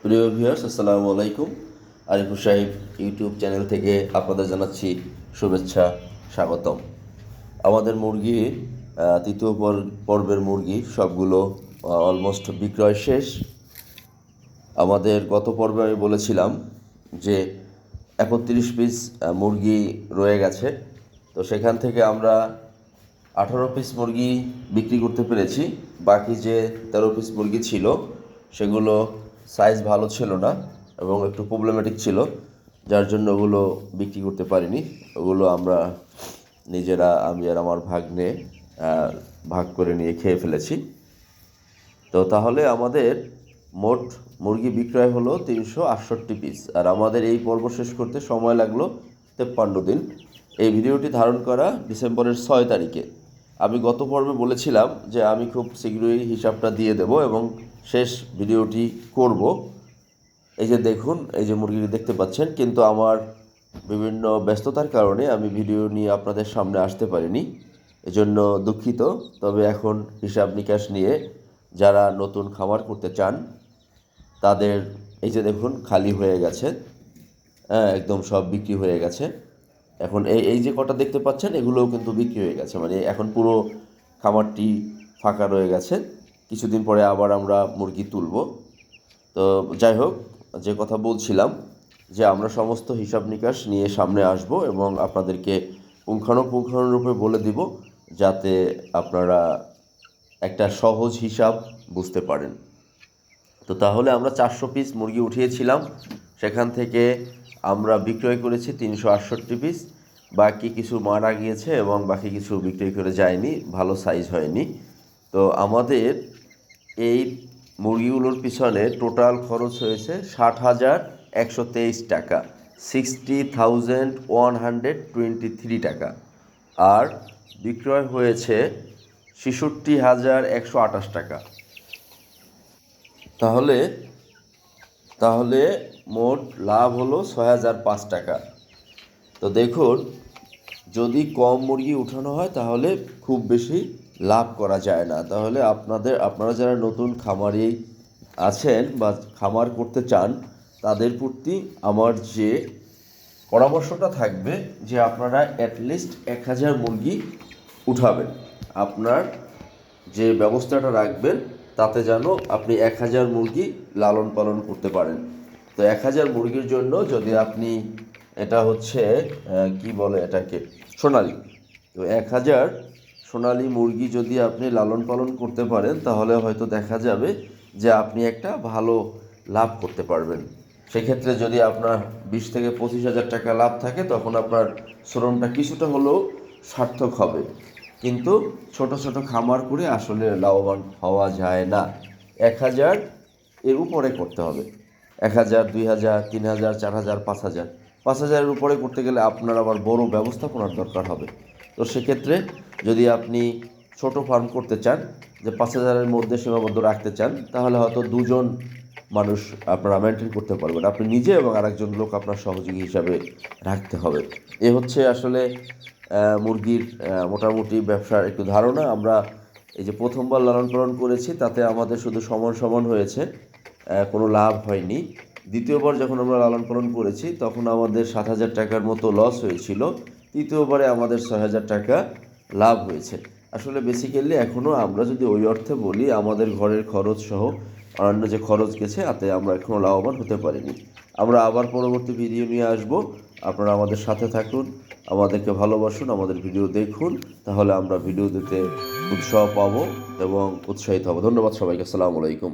প্রিয় ভিউয়ার্স, আসসালামু আলাইকুম। আরিফুর সাহেব ইউটিউব চ্যানেল থেকে আপনাদের জানাচ্ছি শুভেচ্ছা, স্বাগতম। আমাদের মুরগি তৃতীয় পর্বের মুরগি সবগুলো অলমোস্ট বিক্রয় শেষ। আমাদের গত পর্বে আমি বলেছিলাম যে 31 পিস মুরগি রয়ে গেছে। তো সেখান থেকে আমরা 18 পিস মুরগি বিক্রি করতে পেরেছি। বাকি যে 13 পিস মুরগি ছিল সেগুলো সাইজ ভালো ছিল না এবং একটু প্রবলেমেটিক ছিল, যার জন্য ওগুলো বিক্রি করতে পারিনি। ওগুলো আমরা নিজেরা, আমি আর আমার ভাগ্নে ভাগ করে নিয়ে খেয়ে ফেলেছি। তো তাহলে আমাদের মোট মুরগি বিক্রয় হলো 368 পিস, আর আমাদের এই পর্ব শেষ করতে সময় লাগলো 53 দিন। এই ভিডিওটি ধারণ করা ডিসেম্বরের 6 তারিখে। আমি গত পর্বে বলেছিলাম যে আমি খুব শীঘ্রই হিসাবটা দিয়ে দেব এবং শেষ ভিডিওটি করব। এই যে দেখুন, এই যে মুরগিটি দেখতে পাচ্ছেন, কিন্তু আমার বিভিন্ন ব্যস্ততার কারণে আমি ভিডিও নিয়ে আপনাদের সামনে আসতে পারিনি, এজন্য দুঃখিত। তবে এখন হিসাব নিকাশ নিয়ে যারা নতুন খামার করতে চান তাদের, এই যে দেখুন খালি হয়ে গেছে, হ্যাঁ একদম সব বিক্রি হয়ে গেছে। এখন এই এই যে কটা দেখতে পাচ্ছেন এগুলোও কিন্তু বিক্রি হয়ে গেছে, মানে এখন পুরো খামারটি ফাঁকা রয়ে গেছে। কিছুদিন পরে আবার আমরা মুরগি তুলব। তো যাই হোক, যে কথা বলছিলাম যে আমরা সমস্ত হিসাব নিকাশ নিয়ে সামনে আসব এবং আপনাদেরকে পুঙ্খানুপুঙ্খানুরূপে বলে দিব, যাতে আপনারা একটা সহজ হিসাব বুঝতে পারেন। তো তাহলে আমরা 400 পিস মুরগি উঠিয়েছিলাম, সেখান থেকে আমরা বিক্রয় করেছি 368 পিস। বাকি কিছু মারা গিয়েছে এবং বাকি কিছু বিক্রয় করে যায়নি, ভালো সাইজ হয়নি। তো আমাদের এই মুরগিগুলোর পিছনে টোটাল খরচ হয়েছে 60,123 টাকা, 60,123 টাকা। আর বিক্রয় হয়েছে 66,128 টাকা। তাহলে তাহলে মোট লাভ হলো 6,005 টাকা। তো দেখুন, যদি কম মুরগি উঠানো হয় তাহলে খুব বেশি লাভ করা যায় না। তাহলে আপনারা যারা নতুন খামারি আছেন বা খামার করতে চান, তাদের প্রতি আমার যে পরামর্শটা থাকবে যে আপনারা অ্যাটলিস্ট 1,000 মুরগি উঠাবেন। আপনার যে ব্যবস্থাটা রাখবেন তাতে যেন আপনি 1,000 মুরগি লালন পালন করতে পারেন। তো 1,000 মুরগির জন্য যদি আপনি, এটা হচ্ছে কি বলে এটাকে, সোনালি। তো 1,000 সোনালি মুরগি যদি আপনি লালন পালন করতে পারেন তাহলে হয়তো দেখা যাবে যে আপনি একটা ভালো লাভ করতে পারবেন। সেক্ষেত্রে যদি আপনার 20 থেকে 25,000 টাকা লাভ থাকে তখন আপনার শ্রমটা কিছুটা হলেও সার্থক হবে। কিন্তু ছোট ছোট খামার করে আসলে লাভবান হওয়া যায় না। 1,000 এর উপরে করতে হবে। 1,000, 2,000, 3,000, 4,000, 5,000। 5,000-এর উপরে করতে গেলে আপনার আবার বড় ব্যবস্থাপনার দরকার হবে। তো সেক্ষেত্রে যদি আপনি ছোট ফার্ম করতে চান, যে 5,000-এর মধ্যে সীমাবদ্ধ রাখতে চান, তাহলে হয়তো 2 জন মানুষ আপনারা মেনটেন করতে পারবেন, আপনি নিজে এবং আরেকজন লোক আপনার সহযোগী হিসাবে রাখতে হবে। এ হচ্ছে আসলে মুরগির মোটামুটি ব্যবসার একটু ধারণা। আমরা এই যে প্রথমবার লালন পালন করেছি তাতে আমাদের শুধু সমান সমান হয়েছে, কোনো লাভ হয়নি। দ্বিতীয়বার যখন আমরা লালন পালন করেছি তখন আমাদের 7,000 টাকার মতো লস হয়েছিল। তৃতীয়বারে আমাদের 6,000 টাকা লাভ হয়েছে। আসলে বেসিক্যালি এখনও আমরা যদি ওই অর্থে বলি, আমাদের ঘরের খরচ সহ অন্যান্য যে খরচ গেছে তাতে আমরা এখনও লাভবান হতে পারিনি। আমরা আবার পরবর্তী ভিডিও নিয়ে আসব। আপনারা আমাদের সাথে থাকুন, আমাদেরকে ভালোবাসুন, আমাদের ভিডিও দেখুন, তাহলে আমরা ভিডিও দিতে উৎসাহ পাবো এবং উৎসাহিত হব। ধন্যবাদ সবাইকে। আসসালামু আলাইকুম।